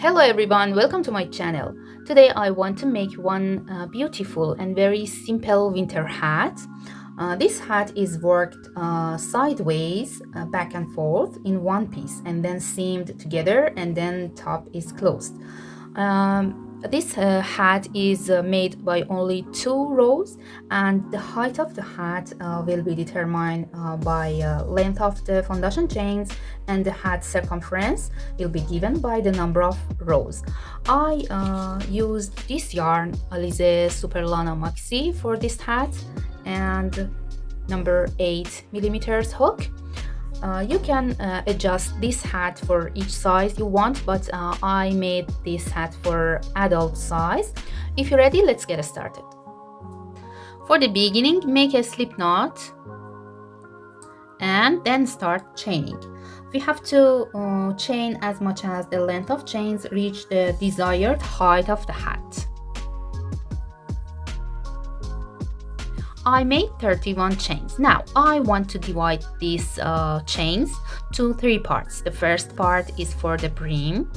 Hello everyone, welcome to my channel. Today I want to make one beautiful and very simple winter hat. This hat is worked sideways, back and forth in one piece and then seamed together, and then top is closed. This hat is made by only 2 rows, and the height of the hat will be determined by length of the foundation chains, and the hat circumference will be given by the number of rows. I used this yarn, Alize Super Lana Maxi, for this hat, and number 8mm hook. You can adjust this hat for each size you want, but I made this hat for adult size. If you're ready, let's get started. For the beginning, make a slip knot and then start chaining. We have to chain as much as the length of chains reach the desired height of the hat. I made 31 chains. Now I want to divide these chains to 3 parts. The first part is for the brim,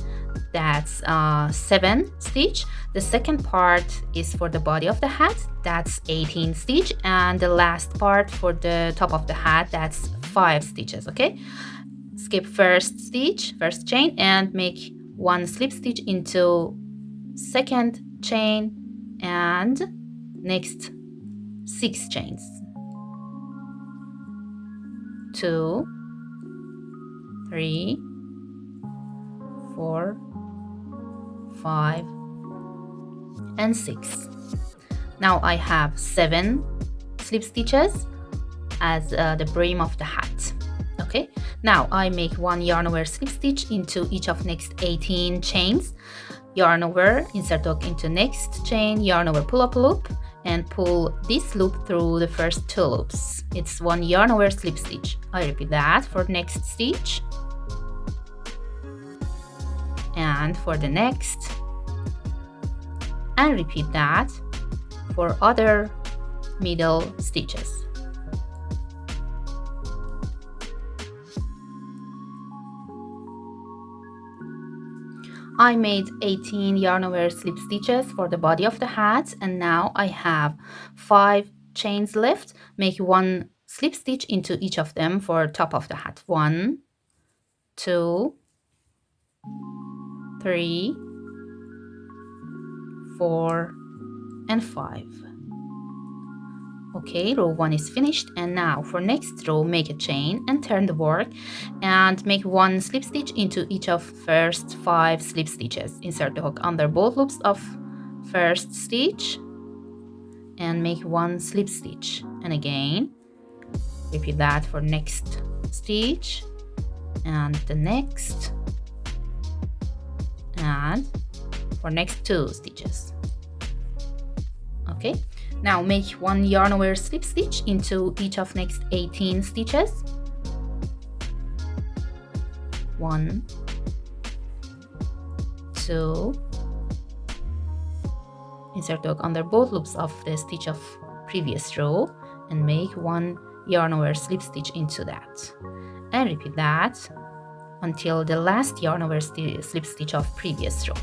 that's 7 stitch. The second part is for the body of the hat, that's 18 stitch, and the last part for the top of the hat, that's 5 stitches. Okay, skip first chain and make 1 slip stitch into second chain and next 6 chains. 2, 3, 4, 5, and 6. Now I have 7 slip stitches as the brim of the hat. Okay, now I make 1 yarn over slip stitch into each of next 18 chains, yarn over, insert hook into next chain, yarn over, pull up loop, and pull this loop through the first 2 loops. It's 1 yarn over slip stitch. I repeat that for next stitch and for the next, and repeat that for other middle stitches. I made 18 yarn over slip stitches for the body of the hat, and now I have 5 chains left. Make 1 slip stitch into each of them for top of the hat. 1, 2, 3, 4, and 5. Okay, row 1 is finished, and now for next row, make a chain and turn the work and make 1 slip stitch into each of first 5 slip stitches. Insert the hook under both loops of first stitch and make 1 slip stitch, and again repeat that for next stitch and the next, and for next 2 stitches. Okay, now make 1 yarn over slip stitch into each of next 18 stitches. 1, 2, insert hook under both loops of the stitch of previous row and make 1 yarn over slip stitch into that, and repeat that until the last yarn over slip stitch of previous row.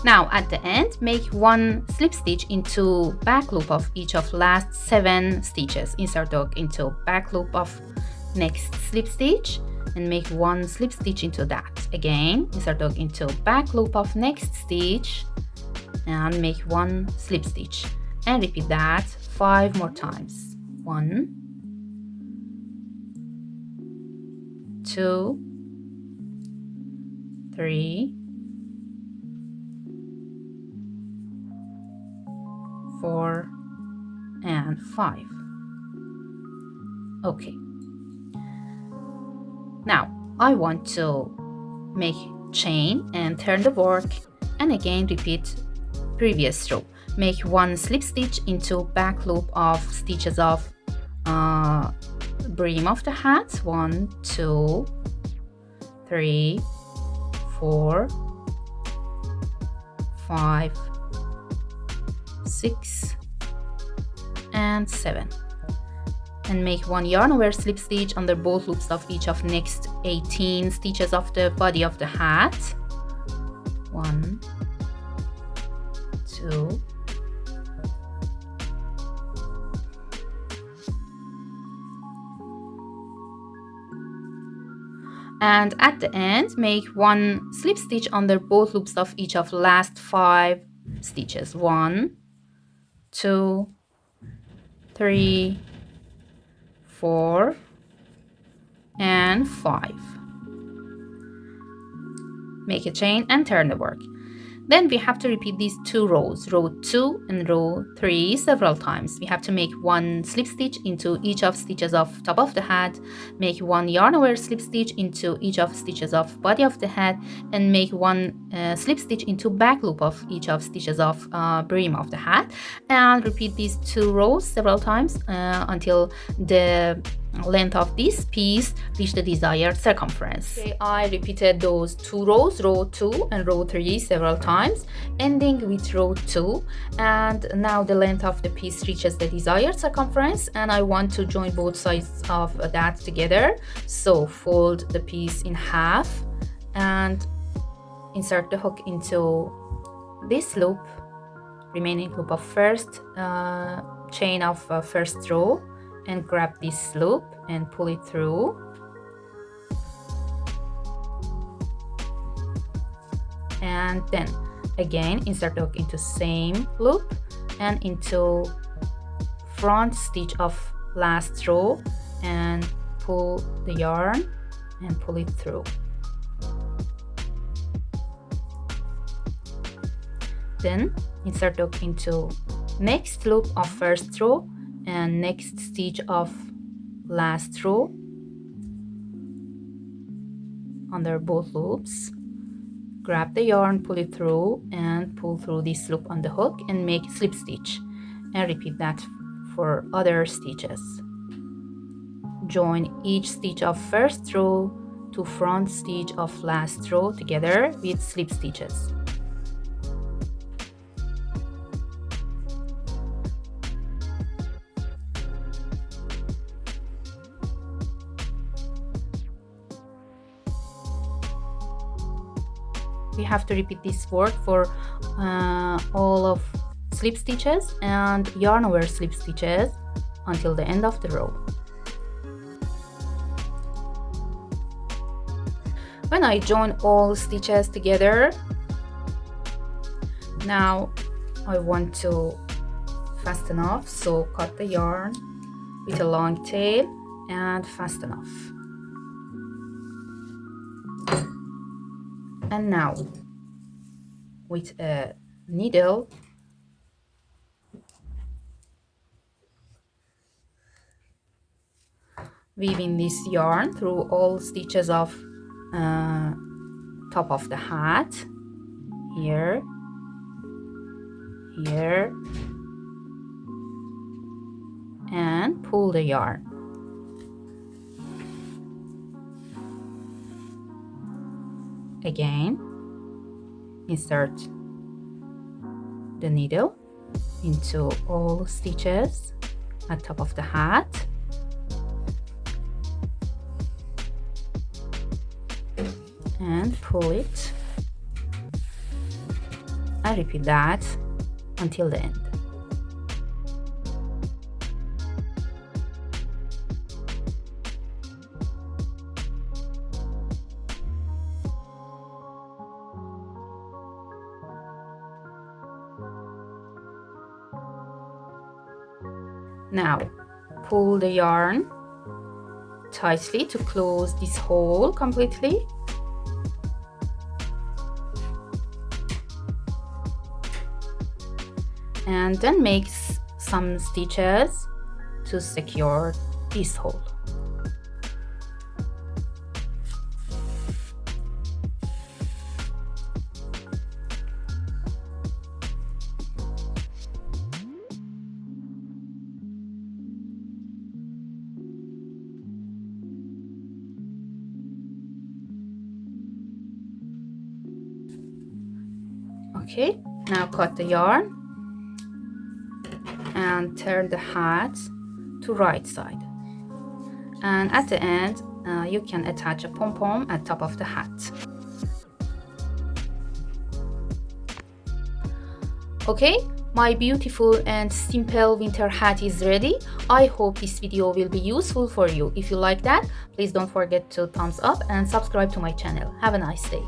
Now at the end, make 1 slip stitch into back loop of each of last 7 stitches. Insert hook into back loop of next slip stitch and make 1 slip stitch into that. Again, insert hook into back loop of next stitch and make 1 slip stitch, and repeat that 5 more times. 1, 2, 3, 4, and 5. Okay, now I want to make chain and turn the work, and again repeat previous row. Make 1 slip stitch into back loop of stitches of brim of the hat. 1, 2, 3, 4, 5, 6, and 7, and make 1 yarn over slip stitch under both loops of each of next 18 stitches of the body of the hat. 1, 2, and at the end make 1 slip stitch under both loops of each of the last 5 stitches. 1, 2, 3, 4, and 5. Make a chain and turn the work. Then we have to repeat these 2 rows, row 2 and row 3 several times. We have to make 1 slip stitch into each of stitches of top of the hat, make 1 yarn over slip stitch into each of stitches of body of the hat, and make 1 slip stitch into back loop of each of stitches of brim of the hat, and repeat these 2 rows several times until the length of this piece reach the desired circumference. Okay, I repeated those 2 rows, row 2 and row 3 several times, ending with row 2, and now the length of the piece reaches the desired circumference, and I want to join both sides of that together. So fold the piece in half and insert the hook into this loop, remaining loop of first chain of first row, and grab this loop and pull it through, and then again insert the hook into same loop and into front stitch of last row and pull the yarn and pull it through. Then insert the hook into next loop of first row and next stitch of last row under both loops. Grab the yarn, pull it through, and pull through this loop on the hook and make slip stitch, and repeat that for other stitches. Join each stitch of first row to front stitch of last row together with slip stitches. We have to repeat this work for all of slip stitches and yarn over slip stitches until the end of the row. When I join all stitches together, now I want to fasten off, so cut the yarn with a long tail and fasten off. And now with a needle weaving this yarn through all stitches of top of the hat, here, here, and pull the yarn. Again, insert the needle into all stitches at top of the hat, and pull it, and repeat that until the end. Now pull the yarn tightly to close this hole completely. And then make some stitches to secure this hole. Okay, now cut the yarn and turn the hat to right side, and at the end you can attach a pom-pom at top of the hat. Okay, my beautiful and simple winter hat is ready. I hope this video will be useful for you. If you like that, please don't forget to thumbs up and subscribe to my channel. Have a nice day.